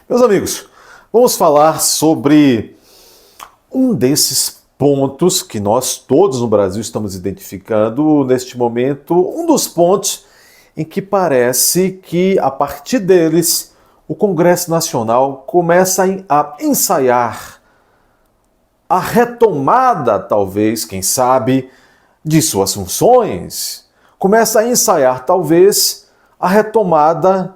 Meus amigos, vamos falar sobre um desses pontos que nós todos no Brasil estamos identificando neste momento, um dos pontos em que parece que, a partir deles, o Congresso Nacional começa a ensaiar a retomada, talvez, quem sabe, de suas funções, começa a ensaiar, talvez, a retomada,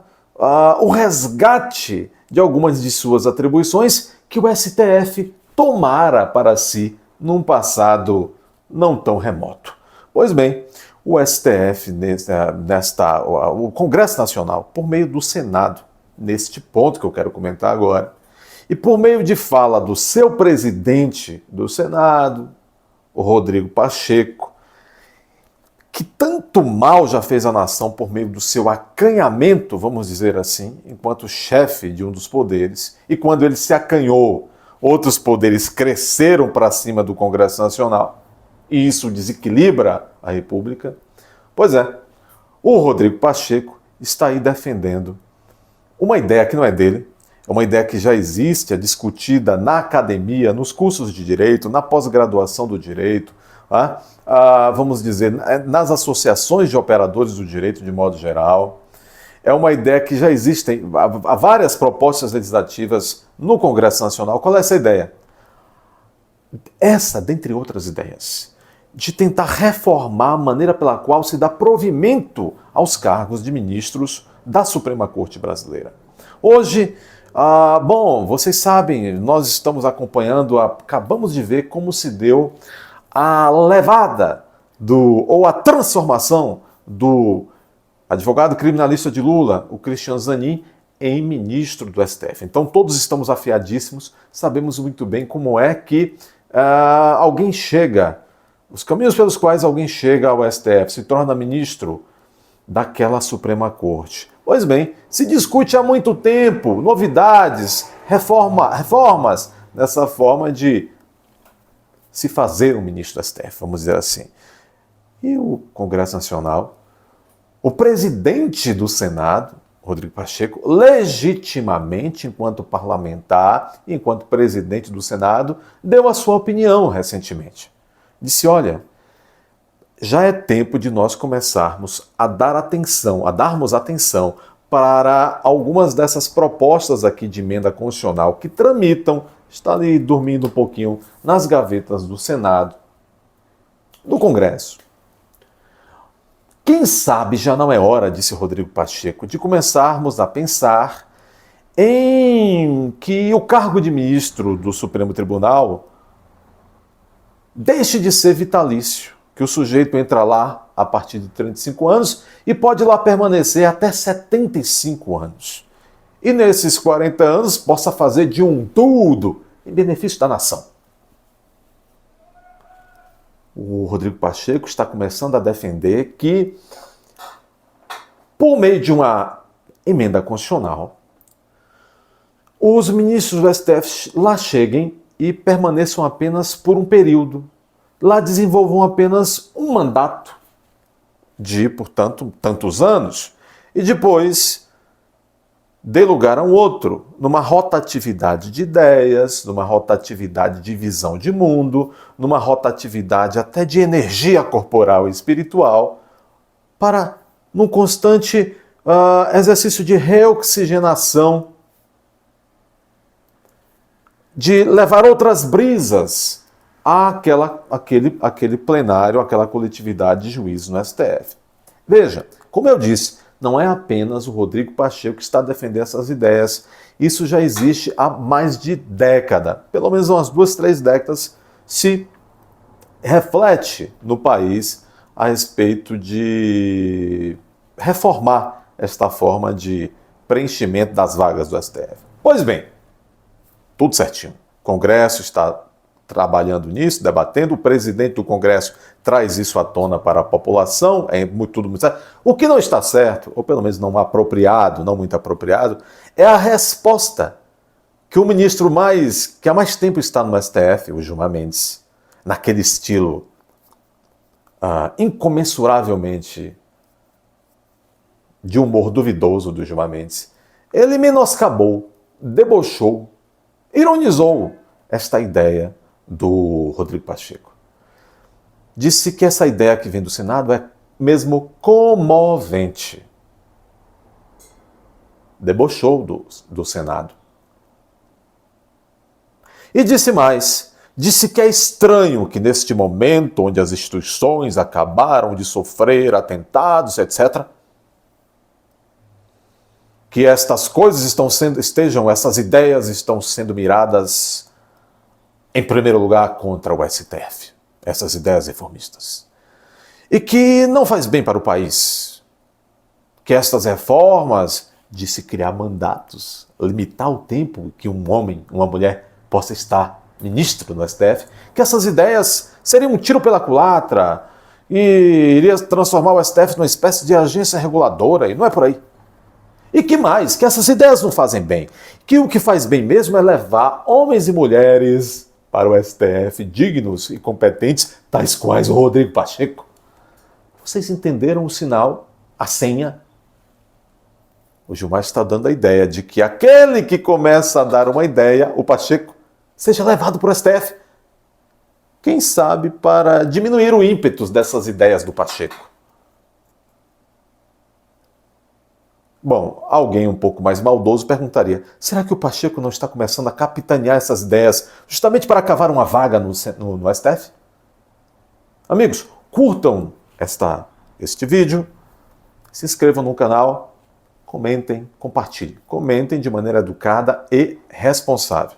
o resgate de algumas de suas atribuições que o STF tomara para si num passado não tão remoto. Pois bem, o STF, o Congresso Nacional, por meio do Senado, neste ponto que eu quero comentar agora, e por meio de fala do seu presidente do Senado, o Rodrigo Pacheco, que tanto mal já fez à nação por meio do seu acanhamento, vamos dizer assim, enquanto chefe de um dos poderes, e quando ele se acanhou, outros poderes cresceram para cima do Congresso Nacional, e isso desequilibra a República. Pois é, o Rodrigo Pacheco está aí defendendo uma ideia que não é dele, é uma ideia que já existe, é discutida na academia, nos cursos de direito, na pós-graduação do direito, vamos dizer, nas associações de operadores do direito de modo geral. É uma ideia que já existem, há várias propostas legislativas no Congresso Nacional. Qual é essa ideia? Essa, dentre outras ideias, de tentar reformar a maneira pela qual se dá provimento aos cargos de ministros da Suprema Corte Brasileira. Hoje, vocês sabem, nós estamos acompanhando, acabamos de ver como se deu a levada ou a transformação do advogado criminalista de Lula, o Cristiano Zanin, em ministro do STF. Então todos estamos afiadíssimos, sabemos muito bem como é que alguém chega, os caminhos pelos quais alguém chega ao STF, se torna ministro daquela Suprema Corte. Pois bem, se discute há muito tempo novidades, reformas nessa forma de se fazer um ministro do STF, vamos dizer assim. E o Congresso Nacional, o presidente do Senado, Rodrigo Pacheco, legitimamente, enquanto parlamentar, enquanto presidente do Senado, deu a sua opinião recentemente. Disse, olha, já é tempo de nós começarmos a darmos atenção para algumas dessas propostas aqui de emenda constitucional que tramitam, está ali dormindo um pouquinho nas gavetas do Senado, do Congresso. Quem sabe já não é hora, disse Rodrigo Pacheco, de começarmos a pensar em que o cargo de ministro do Supremo Tribunal deixe de ser vitalício, que o sujeito entra lá a partir de 35 anos e pode lá permanecer até 75 anos. E nesses 40 anos possa fazer de um tudo em benefício da nação. O Rodrigo Pacheco está começando a defender que, por meio de uma emenda constitucional, os ministros do STF lá cheguem e permaneçam apenas por um período. Lá desenvolvam apenas um mandato de, portanto, tantos anos, e depois dê lugar a um outro, numa rotatividade de ideias, numa rotatividade de visão de mundo, numa rotatividade até de energia corporal e espiritual, para num constante exercício de reoxigenação, de levar outras brisas àquele plenário, àquela coletividade de juízes no STF. Veja, como eu disse, não é apenas o Rodrigo Pacheco que está defendendo essas ideias. Isso já existe há mais de década. Pelo menos umas 2, 3 décadas se reflete no país a respeito de reformar esta forma de preenchimento das vagas do STF. Pois bem, tudo certinho. O Congresso está trabalhando nisso, debatendo, o presidente do Congresso traz isso à tona para a população, tudo muito certo. O que não está certo, ou pelo menos não muito apropriado, é a resposta que o ministro que há mais tempo está no STF, o Gilmar Mendes, naquele estilo incomensuravelmente de humor duvidoso do Gilmar Mendes, ele menoscabou debochou, ironizou esta ideia do Rodrigo Pacheco. Disse que essa ideia que vem do Senado é mesmo comovente. Debochou do Senado. E disse mais, disse que é estranho que neste momento onde as instituições acabaram de sofrer atentados, etc., que estas coisas essas ideias estão sendo miradas em primeiro lugar contra o STF, essas ideias reformistas. E que não faz bem para o país, que estas reformas de se criar mandatos, limitar o tempo que um homem, uma mulher possa estar ministro no STF, que essas ideias seriam um tiro pela culatra e iria transformar o STF numa espécie de agência reguladora, e não é por aí. E que mais? Que essas ideias não fazem bem. Que o que faz bem mesmo é levar homens e mulheres para o STF dignos e competentes, tais quais o Rodrigo Pacheco. Vocês entenderam o sinal, a senha? O Gilmar está dando a ideia de que aquele que começa a dar uma ideia, o Pacheco, seja levado para o STF. Quem sabe para diminuir o ímpeto dessas ideias do Pacheco. Bom, alguém um pouco mais maldoso perguntaria, será que o Pacheco não está começando a capitanear essas ideias justamente para cavar uma vaga no STF? Amigos, curtam este vídeo, se inscrevam no canal, comentem, compartilhem. Comentem de maneira educada e responsável.